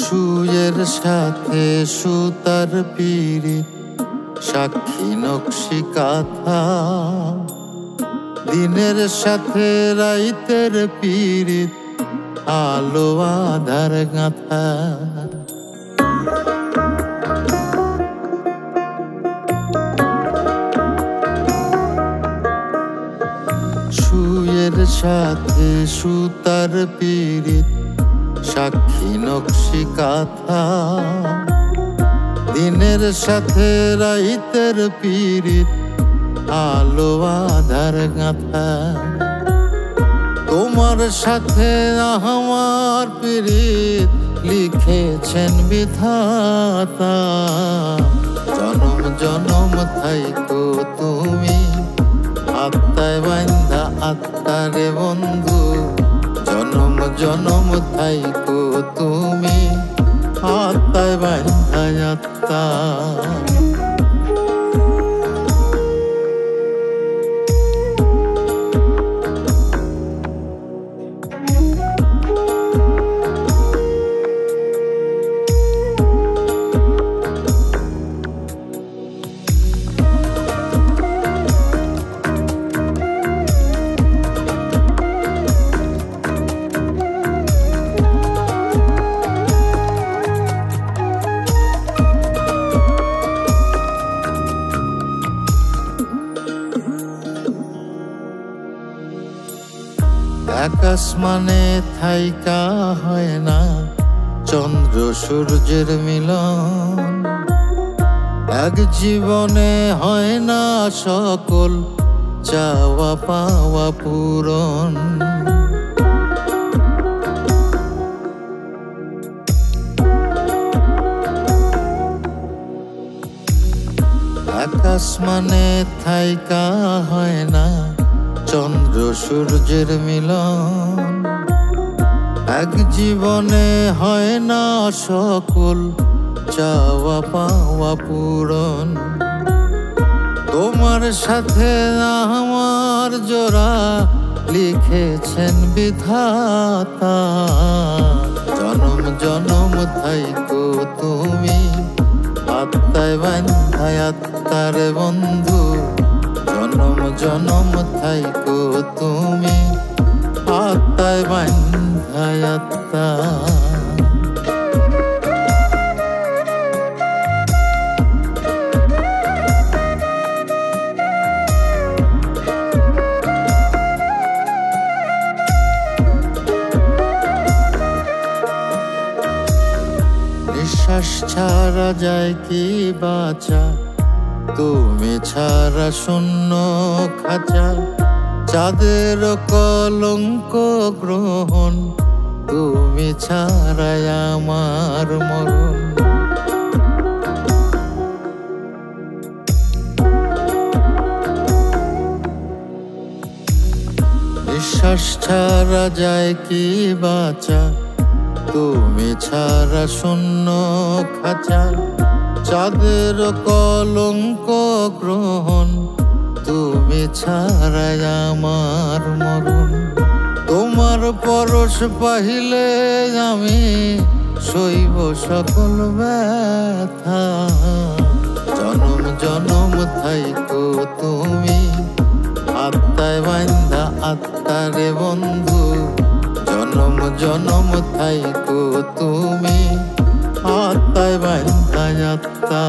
সুয়ের সাথে সুতার পিরিত, সাক্ষী নকশি কাঁথা। দিনের সাথে রাইতের পিরিত, আলো আধার গাঁথা। সুয়ের সাথে সুতার পিরিত, সাক্ষী নকশি কাঁথা। দিনের সাথে রাইতের পিরিত, আলো আধার গাঁথা। তোমার সাথে আমার পিরিত, লিখেছেন বিধাতা। জনম জনম থাইকো তুমি, আত্মায় বান্ধা আত্মারে বন্ধু। জনম জনম থাইকো তুমি, আত্মায় বান্ধা আত্মা। আকাশ মানে থাইকা হয় না চন্দ্র সূর্যের মিলন। এক জীবনে হয় না সকল চাওয়া পাওয়া পূরণ। আকাশ মানে থাইকা হয় না চন্দ্র সূর্যের মিলন। এক জীবনে হয় না সকল চাওয়া পাওয়া পূরণ। তোমার সাথে আমার জোড়া, লিখেছেন বিধাতা। জনম জনম থাইকো তুমি, আত্মায় বান্ধায় আত্মার বন্ধু। জনম জনম থাইকো তুমি, আত্মায় বান্ধায় আত্মা। নিঃশ্বাস ছাড়া যায় কি বাঁচা, তুমি ছাড়া শূন্য খাঁচা। চাঁদের কলঙ্ক গ্রহণ, তুমি ছাড়াই আমার মরণ। নিঃশ্বাস ছাড়া যায় কি বাঁচা, তুমি ছাড়া শূন্য খাঁচা। চাঁদের কলঙ্ক গ্রহণ, তুমি ছাড়াই আমার মরণ। তোমার পরশ পাহিলে আমি সইব সকল ব্যথা। জনম জনম থাইকো তুমি, আত্মায় বান্ধা আত্মারে বন্ধু। জনম জনম থাইকো তুমি, আত্মায় বান্ধা আত্মা।